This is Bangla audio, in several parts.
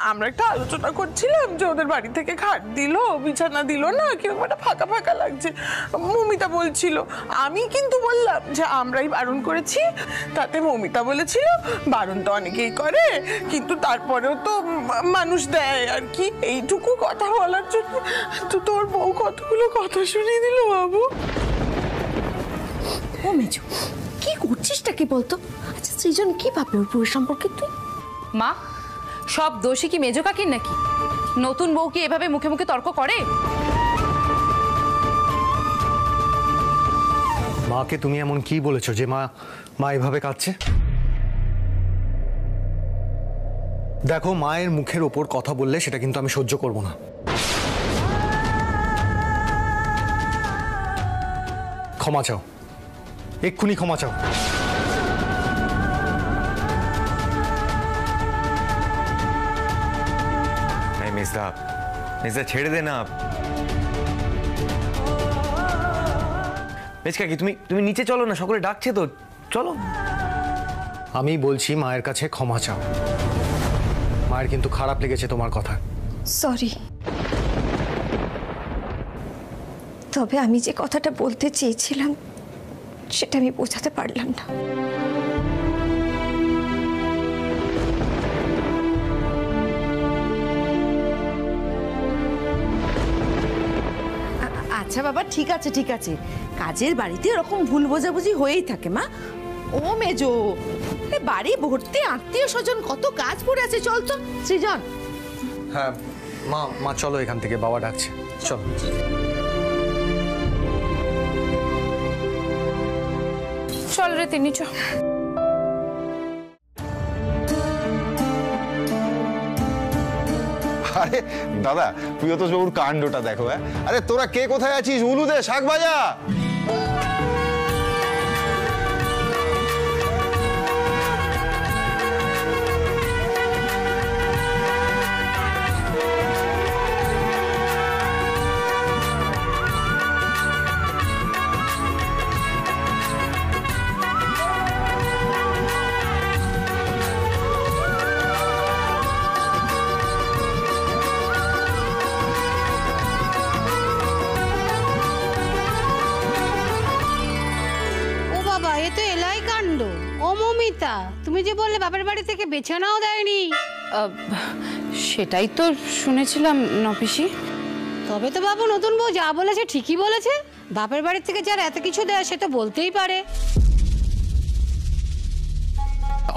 আমরা একটা আলোচনা করছিলাম যে ওদের বাড়ি থেকে খাট দিল, বিছানা দিল না, কিরকম একটা ফাঁকা ফাঁকা লাগছে। মৌমিতা বলছিল, আমি কিন্তু বললাম যে আমরাই বারণ করেছি। তাতে মৌমিতা বলেছিল বারণ তো অনেকেই করে, কিন্তু তারপরেও তো মানুষ দেয় আর কি। এইটুকু কথা বলার জন্য তো তোর বউ কতগুলো কথা শুনিয়ে দিল বাবু। ও মেজো, কি করছিসটা কি বলতো? আচ্ছা সৃজন কি ভাববে ওর বউয়ের সম্পর্কে তুই? মা, সব দোষী কি মেজো কাকির নাকি? নতুন বউ কি এভাবে মুখে মুখে তর্ক করে? মাকে তুমি এমন কি বলেছো যে মা এভাবে কাঁদছে? দেখো, মায়ের মুখের ওপর কথা বললে সেটা কিন্তু আমি সহ্য করব না। ক্ষমা চাও, এক্ষুনি ক্ষমা চাও। মেজদা ছেড়ে দে না। মেজকাকি তুমি নিচে চলো না, সকলে ডাকছে তো, চলো। আমি বলছি মায়ের কাছে ক্ষমা চাও। মায়ের কিন্তু খারাপ লেগেছে তোমার কথা। সরি, তবে আমি যে কথাটা বলতে চেয়েছিলাম সেটা আমি বোঝাতে পারলাম না। আচ্ছা বাবা, ঠিক আছে ঠিক আছে, কাজের বাড়িতে এরকম ভুল বোঝাবুঝি হয়েই থাকে মা। ও মেজো, বাড়ি ভর্তি আত্মীয় স্বজন, কত কাজ পড়ে আছে। চল তো সৃজন। হ্যাঁ মা চলো এখান থেকে, বাবা ডাকছে, চলো। চল রে তিনি, চল। আরে দাদা, প্রিয়তোষ বাবুর কাণ্ডটা দেখো। হ্যাঁ, আরে তোরা কে কোথায় আছিস? উলুদে শাক ভাজা। তুমি যে বললে বাপের বাড়ি থেকে বিছানাও দেয়নি। সেটাই তো শুনেছিলাম নপিসি। তবে তো বাবু নতুন বউ যা বলেছে ঠিকই বলেছে। বাপের বাড়ি থেকে যার এত কিছু দেয় সে তো বলতেই পারে।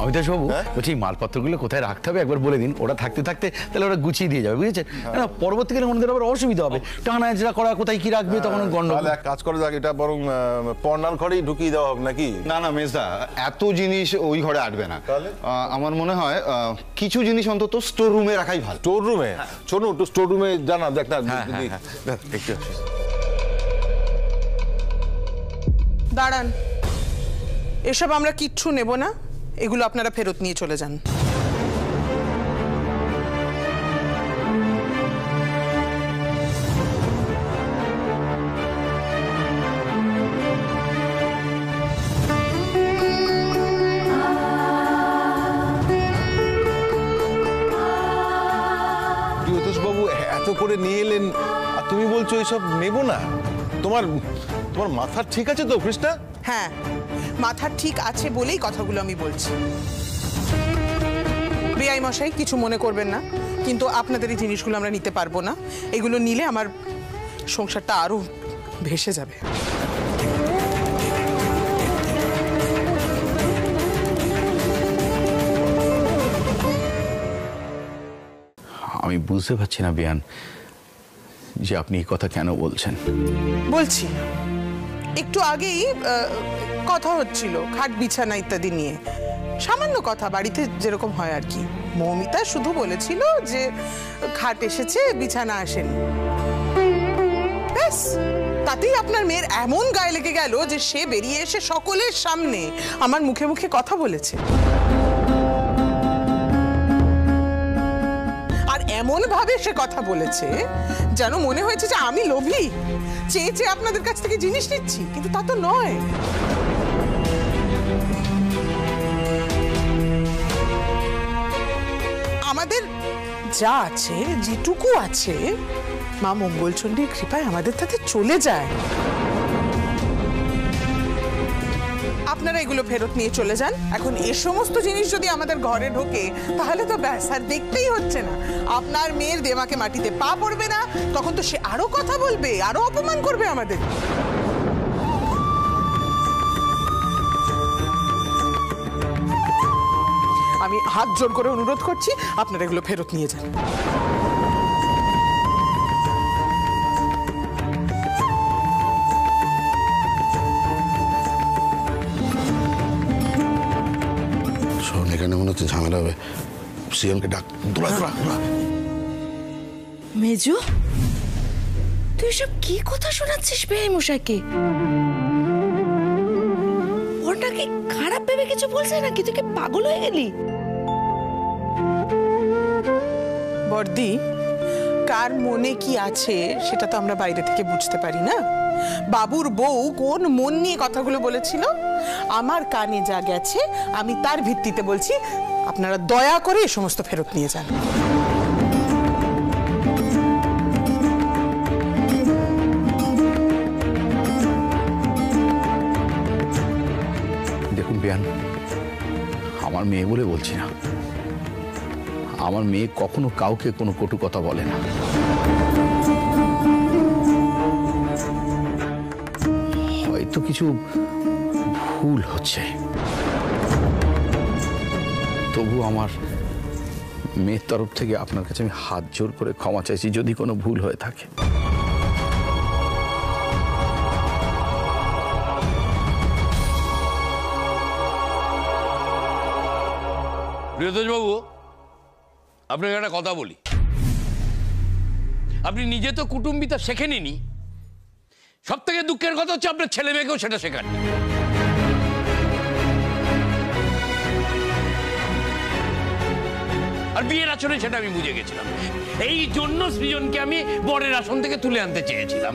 অমিতাভ বাবু বলছি, মালপত্রগুলো কোথায় রাখতে হবে একবার বলে দিন। ওরা থাকতে থাকতে তাহলে ওরা গুছিয়ে দিয়ে যাবে, বুঝেছেন? না পরবর্তীকালে ওনাদের আবার অসুবিধা হবে, টানা এজরা করা, কোথায় কি রাখবে তখন গন্ডগোল। এক কাজ করা যাক, এটা বরং পর্নার ঘরেই ঢুকিয়ে দেওয়া হবে নাকি? না না মেজদা, এত জিনিস ওই ঘরে আটবে না। আমার মনে হয় কিছু জিনিস অন্তত স্টোর রুমে রাখাই ভালো। স্টোর রুমে? শোনো, একটু স্টোর রুমে জানা দেখ না। দাঁড়ান, এসব আমরা কিচ্ছু নেব না, এগুলো আপনারা ফেরত নিয়ে চলে যান। প্রিয়তোষ বাবু এত করে নিয়ে এলেন আর তুমি বলছো এসব নেব না? তোমার মাথা ঠিক আছে তো কৃষ্ণা? হ্যাঁ, মাথা ঠিক আছে বলেই কথাগুলো আমি বলছি। বেআই মশাই, কিছু মনে করবেন না, কিন্তু আপনাদের এই জিনিসগুলো আমরা নিতে পারবো না। এগুলো নিলে আমার সংসারটা আরো ভেসে যাবে। আমি বুঝতে পারছি না বিয়ান যে আপনি এই কথা কেন বলছেন। বলছি, একটু আগেই কথা হচ্ছিল খাট বিছানা ইত্যাদি নিয়ে, সামান্য কথা, বাড়িতে যেরকম হয় আর কি। মৌমিতা শুধু বলেছিল যে খাট এসেছে, বিছানা আসেনি, ব্যাস। তাতেই আপনার মেয়ের এমন গায়ে লেগে গেল যে সে বেরিয়ে এসে সকলের সামনে আমার মুখে মুখে কথা বলেছে। আর এমন ভাবে সে কথা বলেছে যেন মনে হয়েছে যে আমি লোভী, চেয়ে চেয়ে আপনাদের কাছ থেকে জিনিস নিচ্ছি, কিন্তু তা তো নয়। আমাদের যা আছে, যেটুকু আছে, মা মঙ্গলচণ্ডীর কৃপায় আমাদের তাতে চলে যায়। আপনারা এগুলো ফেরত নিয়ে চলে যান। এখন এ সমস্ত জিনিস যদি আমাদের ঘরে ঢোকে তাহলে তো ব্যাস আর দেখতেই হচ্ছে না। আপনার মেয়ের দেমাকে মাটিতে পা পড়বে না, তখন তো সে আরো কথা বলবে, আরো অপমান করবে আমাদের। আমি হাত জোর করে অনুরোধ করছি, আপনারা এগুলো ফেরত নিয়ে যান। শোন, এখানে মনে হচ্ছে ঝামেলা হবে। সিএমকে ডাক। মেজো, তুই সব কি কথা শোনাচ্ছিস বেআই মশাইকে? ওটা কি খারাপ ভেবে কিছু বলছে নাকি? তুই কি পাগল হয়ে গেলি? বর্দি, কার মনে কি আছে সেটা তো আমরা বাইরে থেকে বুঝতে পারি না। বাবুর বউ কোন মন নিয়ে কথাগুলো বলেছিল, আমার কানে যা গেছে আমি তার ভিত্তিতে বলছি, আপনারা দয়া করে এই সমস্ত ফেরত নিয়ে যান। দেখুন বেয়ান, আমার মেয়ে বলে বলছি না, আমার মেয়ে কখনো কাউকে কোনো কটু কথা বলে না। হয়তো কিছু ভুল হচ্ছে, তবু আমার মেয়ের তরফ থেকে আপনার কাছে আমি হাত জোর করে ক্ষমা চাইছি যদি কোনো ভুল হয়ে থাকে। প্রিয়তোষবাবু, আপনাকে একটা কথা বলি। আপনি নিজে তো কুটুম্বিতা শেখেননি, সব থেকে দুঃখের কথা হচ্ছে আপনার ছেলে মেয়েকেও সেটা শেখাননি। আর বিয়ের আচরণে সেটা আমি বুঝে গেছিলাম। এই জন্য সৃজনকে আমি বরের আসন থেকে তুলে আনতে চেয়েছিলাম।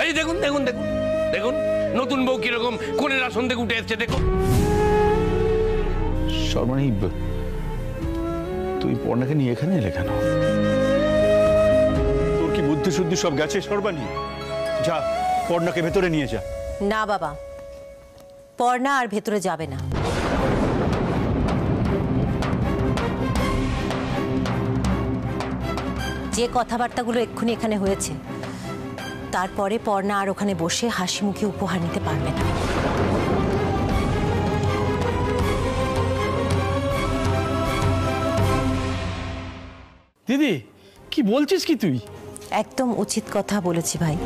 এই দেখুন দেখুন দেখুন দেখুন, নতুন বউ কিরকম কোণের আসন থেকে উঠে এসছে দেখুন। শর্মানি, তুই পর্ণাকে নিয়ে এখানে এলে কেন? তোর কি বুদ্ধি শুদ্ধি সব গেছে সর্বাণী? যা, পর্ণাকে ভেতরে নিয়ে যা। না বাবা, পর্ণা আর ভেতরে যাবে না। যে কথাবার্তাগুলো এক্ষুনি এখানে হয়েছে, তারপরে পর্ণা আর ওখানে বসে হাসি মুখে উপহার নিতে পারবে না। দিদি, কি বলছিস কি তুই? একদম উচিত কথা বলেছি ভাই।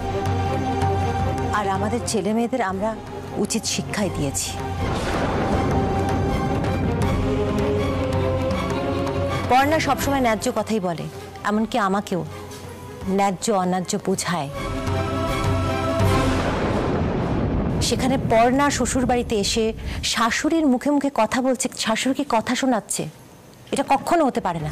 আর আমাদের ছেলে মেয়েদের আমরা উচিত শিক্ষাই দিয়েছি। পর্ণা সবসময় ন্যায্য কথাই বলে, এমনকি আমাকেও ন্যায্য অন্যায্য বোঝায়। সেখানে পর্ণা শ্বশুর বাড়িতে এসে শাশুড়ির মুখে মুখে কথা বলছে, শাশুড়িকে কথা শোনাচ্ছে, এটা কখনো হতে পারে না।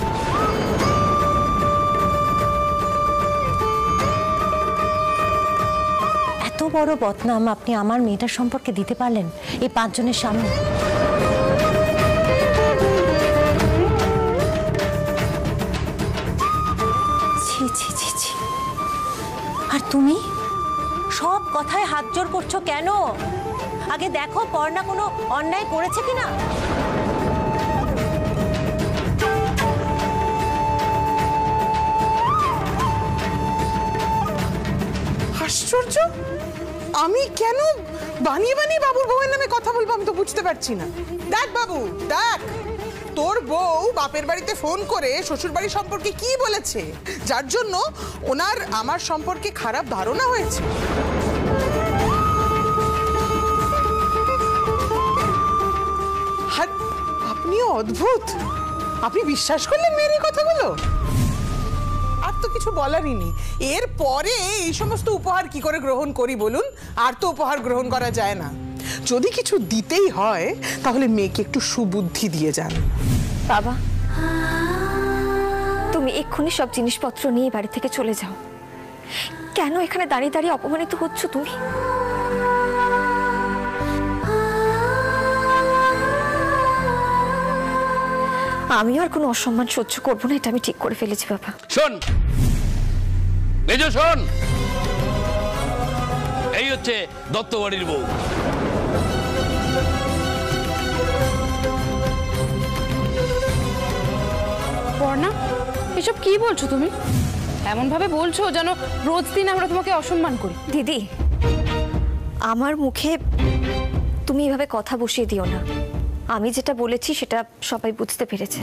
এত বড় বদনাম আপনি আমার মেয়েটার সম্পর্কে দিতে পারলেন এই 5 জনের সামনে? ছি ছি ছি ছি। আর তুমি সব কথায় হাত জোর করছো কেন? আগে দেখো পর্ণা কোনো অন্যায় করেছে কিনা। আশ্চর্য, আমি কেন বানিয়ে বানিয়ে বাবুর বউয়ের নামে কথা বলবো আমি তো বুঝতে পারছি না। দেখ বাবু, দেখ, তোর বউ বাপের বাড়িতে ফোন করে শ্বশুর বাড়ি সম্পর্কে কি বলেছে, যার জন্য ওনার আমার সম্পর্কে খারাপ ধারণা হয়েছে। আপনিও অদ্ভুত, আপনি বিশ্বাস করলেন মেয়ের এই কথাগুলো? আর তো কিছু বলারই নেই। এর পরে এই সমস্ত উপহার কি করে গ্রহণ করি বলুন? আর তো উপহার গ্রহণ করা যায় না। যদি কিছু দিতেই হয় তাহলে মেয়েকে একটু সুবুদ্ধি দিয়ে যান। বাবা, তুমি এক্ষুনি সব জিনিসপত্র নিয়ে বাড়ি থেকে চলে যাও। কেন এখানে দাঁড়িয়ে দাঁড়িয়ে অপমানিত হচ্ছ তুমি? আমিও আর কোনো অসম্মান সহ্য করবো না, এটা আমি ঠিক করে ফেলেছি বাবা। শোন মেজো, শোন, এই হচ্ছে দত্ত বাড়ির বউ। পর্ণা, এসব কি বলছো তুমি? এমন ভাবে বলছো যেন রোজ দিন আমরা তোমাকে অসম্মান করি। দিদি, আমার মুখে তুমি এভাবে কথা বসিয়ে দিও না। আমি যেটা বলেছি সেটা সবাই বুঝতে পেরেছে।